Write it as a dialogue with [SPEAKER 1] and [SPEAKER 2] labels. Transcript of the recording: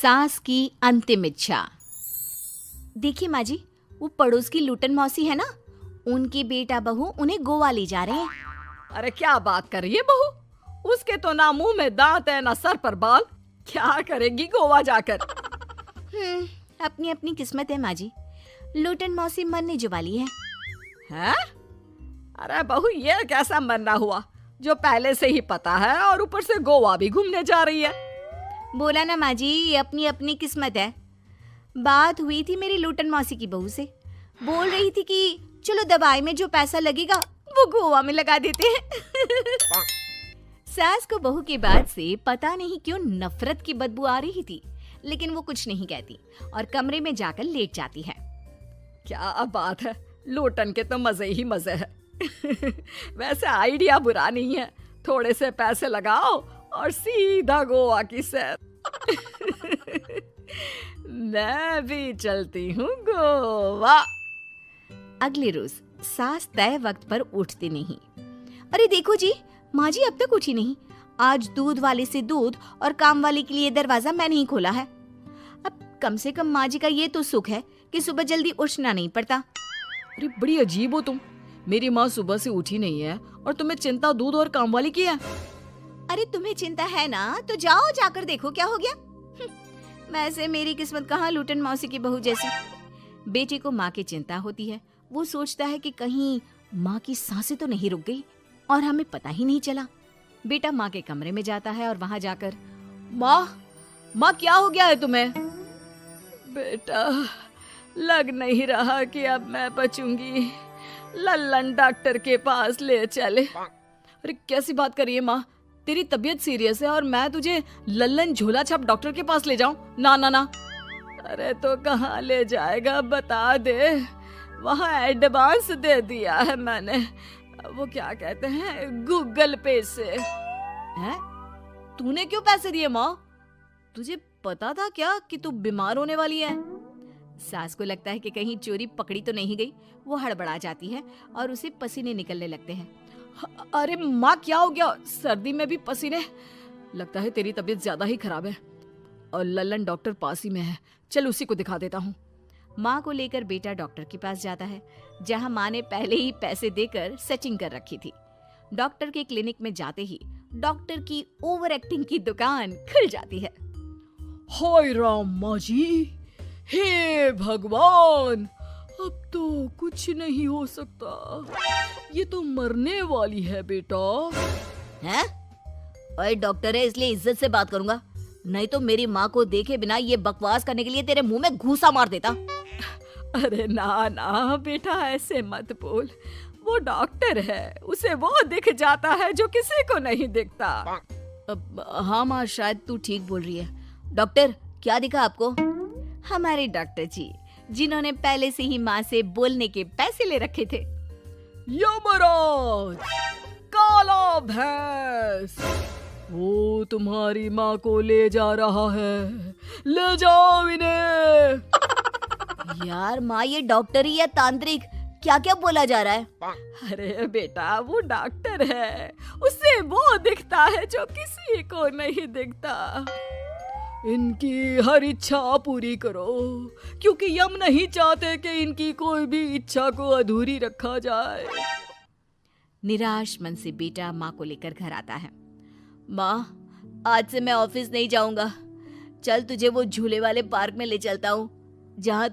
[SPEAKER 1] सास की अंतिम इच्छा। देखिए माँ जी, वो पड़ोस की लूटन मौसी है ना, उनकी बेटा बहू उन्हें गोवा ले जा रहे हैं।
[SPEAKER 2] अरे क्या बात कर रही है बहू, उसके तो ना मुंह में दांत है ना सर पर बाल, क्या करेगी गोवा जाकर।
[SPEAKER 1] अपनी अपनी किस्मत है माँ जी, लूटन मौसी मरने जो वाली है।
[SPEAKER 2] हैं? अरे बहू ये कैसा मरना हुआ जो पहले से ही पता है और ऊपर से गोवा भी घूमने जा रही है।
[SPEAKER 1] बोला ना माँ जी, ये अपनी अपनी किस्मत है। बात हुई थी मेरी लूटन मौसी की बहू से, बोल रही थी कि चलो दवाई में जो पैसा लगेगा वो गोवा में लगा देते हैं। सास को बहू की बात से पता नहीं क्यों नफरत की बदबू आ रही थी, लेकिन वो कुछ नहीं कहती और कमरे में जाकर लेट जाती है।
[SPEAKER 2] क्या बात है, लूटन के तो मजे ही मजे है। वैसे आइडिया बुरा नहीं है, थोड़े से पैसे लगाओ और सीधा गोवा की सैर। मैं भी चलती हूँ गोवा।
[SPEAKER 1] अगले रोज सास तय वक्त पर उठती नहीं। अरे देखो जी, माँ जी अब तक उठी नहीं। आज दूध वाले से दूध और काम वाले के लिए दरवाजा मैंने ही खोला है। अब कम से कम माँ जी का ये तो सुख है कि सुबह जल्दी उठना नहीं पड़ता।
[SPEAKER 2] अरे बड़ी अजीब हो तुम, मेरी माँ सुबह से उठी नहीं है और तुम्हें चिंता दूध और काम वाली की है।
[SPEAKER 1] अरे तुम्हें चिंता है ना तो जाओ जाकर देखो क्या हो गया। वैसे मेरी किस्मत कहाँ लूटन मौसी की बहू जैसी। बेटी को माँ की चिंता होती है, वो सोचता है कि कहीं माँ की सांसें तो नहीं रुक गई और हमें पता ही नहीं चला। बेटा माँ के कमरे में जाता है और वहां जाकर,
[SPEAKER 2] माँ क्या हो गया है तुम्हें? बेटा लग नहीं रहा कि अब मैं बचूंगी, लल्लन डॉक्टर के पास ले चले। अरे कैसी बात कर रही है माँ, तेरी तबीयत सीरियस है और मैं तुझे लल्लन झोला छाप डॉक्टर के पास ले जाऊं? ना ना ना। अरे तो कहाँ ले जाएगा बता दे, वहाँ एडवांस दे दिया है मैंने, वो क्या कहते हैं गूगल पे से। हैं? तूने क्यों पैसे दिए माँ? तुझे पता था क्या कि तू बीमार होने वाली है?
[SPEAKER 1] सास को लगता है कि कहीं चोरी पकड़ी तो नहीं गई। वो हड़बड़ा जाती है और उसे पसीने निकलने लगते हैं।
[SPEAKER 2] अरे माँ क्या हो गया, सर्दी में भी पसीने? लगता है तेरी तबीयत ज्यादा ही खराब है और लल्लन डॉक्टर पास ही में है, चल उसी को दिखा देता हूँ।
[SPEAKER 1] माँ को लेकर बेटा डॉक्टर के पास जाता है, जहाँ माँ ने पहले ही पैसे देकर सेटिंग कर रखी थी। डॉक्टर के क्लिनिक में जाते ही डॉक्टर की ओवर एक्टिंग की दुकान खुल जाती है।
[SPEAKER 2] हाय राम माँ जी, हे भगवान, अब तो कुछ नहीं हो सकता, ये तो मरने वाली है बेटा।
[SPEAKER 1] हैं? ओए डॉक्टर है इसलिए इज्जत से बात करूंगा, नहीं तो मेरी माँ को देखे बिना ये बकवास करने के लिए तेरे मुंह में घूसा मार देता।
[SPEAKER 2] अरे ना ना बेटा ऐसे मत बोल, वो डॉक्टर है, उसे वो दिख जाता है जो किसी को नहीं दिखता।
[SPEAKER 1] हाँ माँ शायद तू ठीक बोल रही है। डॉक्टर क्या दिखा आपको? हमारे डॉक्टर जी, जिन्होंने पहले से ही माँ से बोलने के पैसे ले रखे थे।
[SPEAKER 2] यमराज, काला भैंस, वो तुम्हारी माँ को ले जा रहा है, ले जाओ इन्हें।
[SPEAKER 1] यार माँ ये डॉक्टर ही या तांत्रिक, क्या क्या बोला जा रहा है?
[SPEAKER 2] अरे बेटा वो डॉक्टर है, उसे वो दिखता है जो किसी को नहीं दिखता। इनकी हर इच्छा पूरी करो, क्योंकि यम नहीं चाहते कि इनकी कोई भी इच्छा को अधूरी रखा जाए।
[SPEAKER 1] निराश मन से बेटा माँ को लेकर घर आता है। माँ आज से मैं ऑफिस नहीं जाऊंगा, चल तुझे वो झूले वाले पार्क में ले चलता हूँ जहाँ